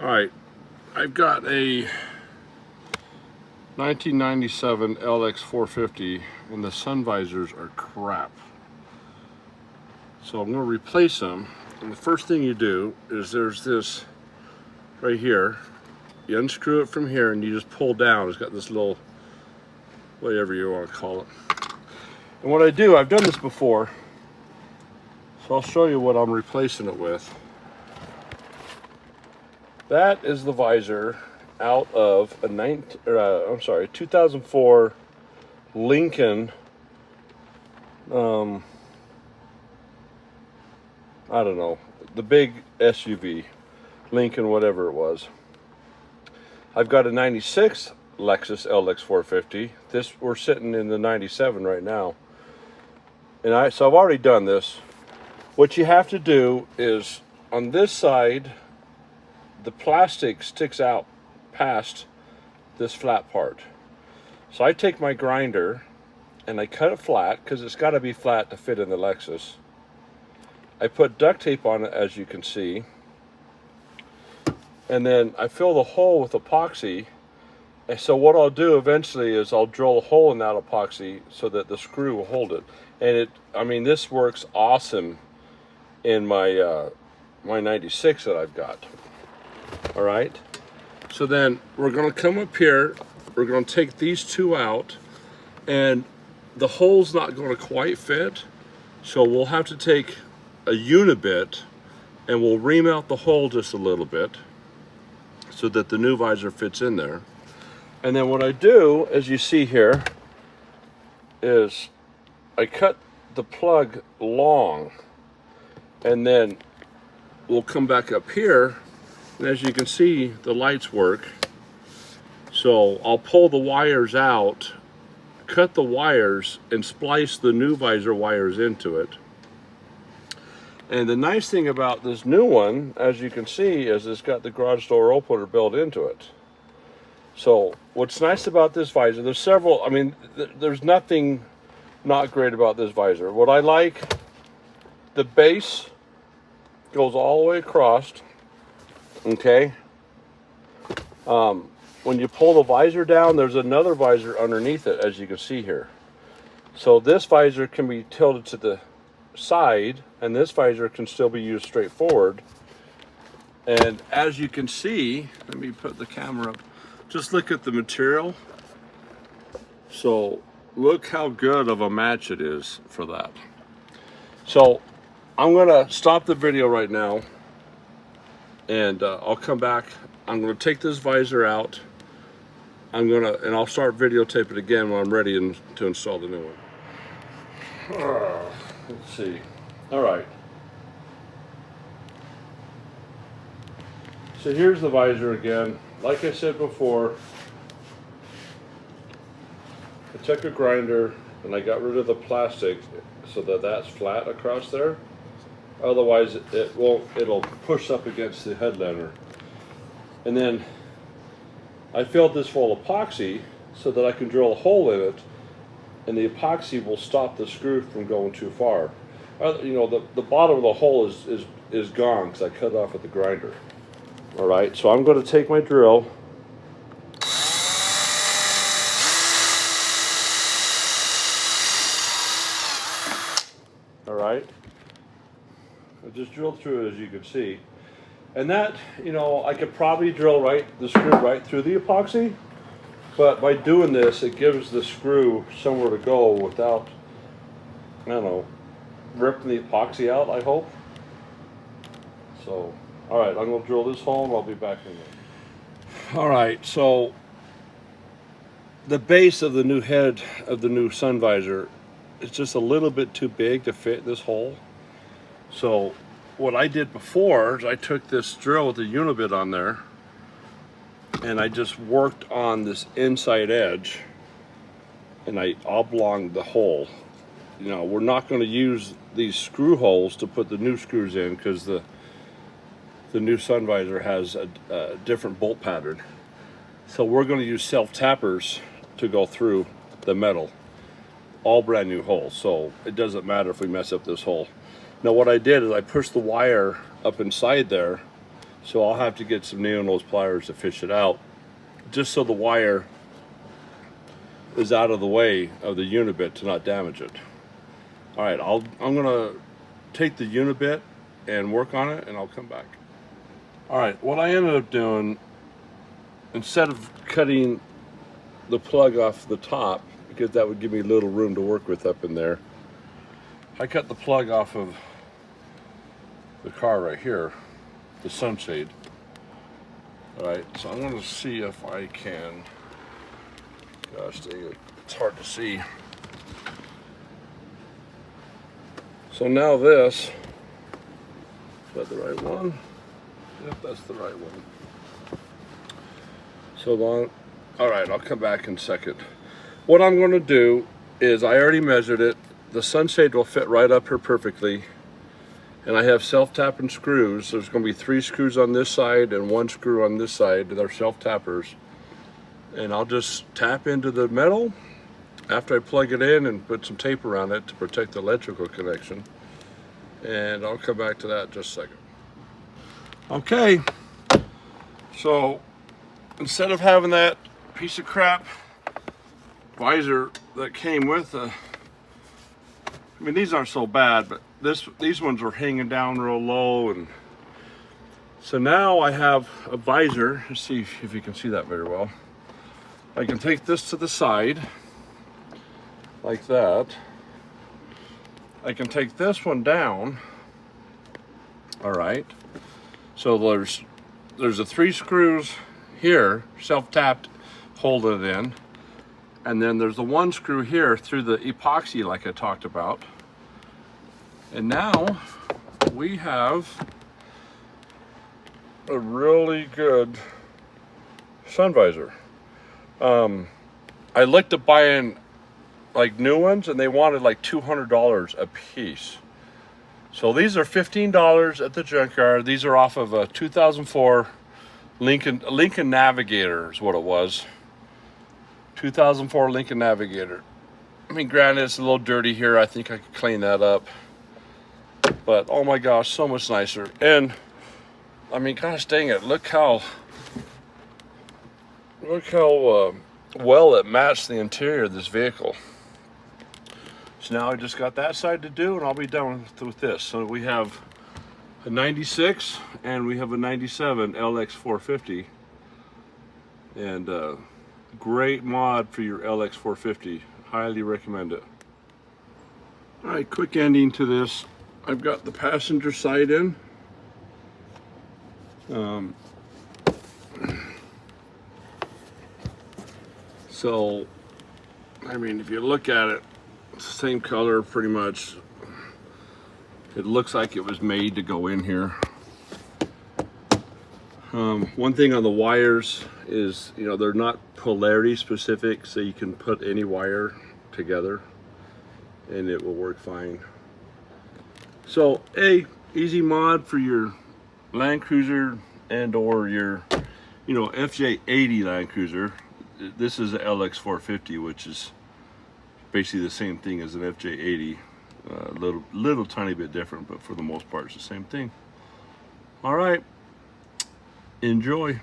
Alright, I've got a 1997 LX450 and the Sunvisors are crap. So I'm going to replace them. And the first thing you do is there's this right here. You unscrew it from here and you just pull down. It's got this little, whatever you want to call it. And what I do, I've done this before, so I'll show you what I'm replacing it with. That is the visor out of a 2004 Lincoln, I don't know, the big SUV, Lincoln whatever it was. I've got a 96 Lexus LX450. We're sitting in the 97 right now. And so I've already done this. What you have to do is on this side, the plastic sticks out past this flat part. So I take my grinder and I cut it flat because it's got to be flat to fit in the Lexus. I put duct tape on it, as you can see, and then I fill the hole with epoxy. And so what I'll do eventually is I'll drill a hole in that epoxy so that the screw will hold it. And I mean, this works awesome in my my 96 that I've got. All right. So then we're going to come up here. We're going to take these two out, and the hole's not going to quite fit. So we'll have to take a unibit and we'll ream out the hole just a little bit so that the new visor fits in there. And then what I do, as you see here, is I cut the plug long, and then we'll come back up here, and as you can see, the lights work. So I'll pull the wires out, cut the wires, and splice the new visor wires into it. And the nice thing about this new one, as you can see, is it's got the garage door opener built into it. So what's nice about this visor, there's several, I mean, there's nothing not great about this visor. What I like, the base goes all the way across, okay? When you pull the visor down, there's another visor underneath it, as you can see here. So this visor can be tilted to the side, and this visor can still be used straight forward. And as you can see, let me put the camera up. Just look at the material. So look how good of a match it is for that. So I'm gonna stop the video right now, and I'll come back. I'm gonna take this visor out. And I'll start videotaping again when I'm ready to install the new one. Let's see. All right. So here's the visor again. Like I said before, I took a grinder and I got rid of the plastic so that that's flat across there. Otherwise it'll push up against the headliner. And then I filled this full of epoxy so that I can drill a hole in it, and the epoxy will stop the screw from going too far. You know, the bottom of the hole is gone because I cut it off with the grinder. All right, so I'm going to take my drill. All right, I just drilled through it, as you can see. And that, you know, I could probably drill the screw right through the epoxy, but by doing this, it gives the screw somewhere to go without, I don't know, ripping the epoxy out, I hope. So, all right, I'm going to drill this hole and I'll be back in there. All right, so the base of the new head of the new Sunvisor is just a little bit too big to fit this hole. So what I did before is I took this drill with a unibit on there and I just worked on this inside edge and I oblonged the hole. You know, we're not going to use these screw holes to put the new screws in because the new Sunvisor has a different bolt pattern. So we're going to use self-tappers to go through the metal. All brand new holes, so it doesn't matter if we mess up this hole. Now what I did is I pushed the wire up inside there So I'll have to get some nail nose pliers to fish it out, just so the wire is out of the way of the unibit to not damage it. All right, I'm gonna take the unibit and work on it, and I'll come back. All right, what I ended up doing, instead of cutting the plug off the top, because that would give me a little room to work with up in there, I cut the plug off of the car right here, the sunshade. All right, so I'm gonna see if I can, gosh dang it, it's hard to see. So now this, is that the right one? Yep, that's the right one. So long, all right, I'll come back in a second. What I'm gonna do is, I already measured it. The sunshade will fit right up here perfectly. And I have self-tapping screws. There's gonna be 3 screws on this side and 1 screw on this side. They're self-tappers. And I'll just tap into the metal after I plug it in and put some tape around it to protect the electrical connection. And I'll come back to that in just a second. Okay, so instead of having that piece of crap visor that came with I mean, these aren't so bad, but these ones are hanging down real low, and so now I have a visor. Let's see if you can see that very well. I can take this to the side like that. I can take this one down. All right, so there's the 3 screws here, self-tapped, holding it in, and then there's the 1 screw here through the epoxy like I talked about. And now we have a really good Sunvisor. I looked at buying like new ones, and they wanted like $200 a piece. So these are $15 at the junkyard. These are off of a 2004 Lincoln Navigator is what it was. 2004 Lincoln Navigator. I mean, granted, it's a little dirty here. I think I could clean that up. But oh my gosh, so much nicer. And I mean, gosh dang it, look how well it matched the interior of this vehicle. So now I just got that side to do, and I'll be done with this. So we have a 96 and we have a 97 LX450, and great mod for your LX450. Highly recommend it. All right, quick ending to this. I've got the passenger side in. So, I mean, if you look at it, it's the same color pretty much. It looks like it was made to go in here. One thing on the wires is, you know, they're not polarity specific, so you can put any wire together and it will work fine. So, easy mod for your Land Cruiser and or your, you know, FJ80 Land Cruiser. This is an LX450, which is basically the same thing as an FJ80. Little tiny bit different, but for the most part it's the same thing. All right, enjoy.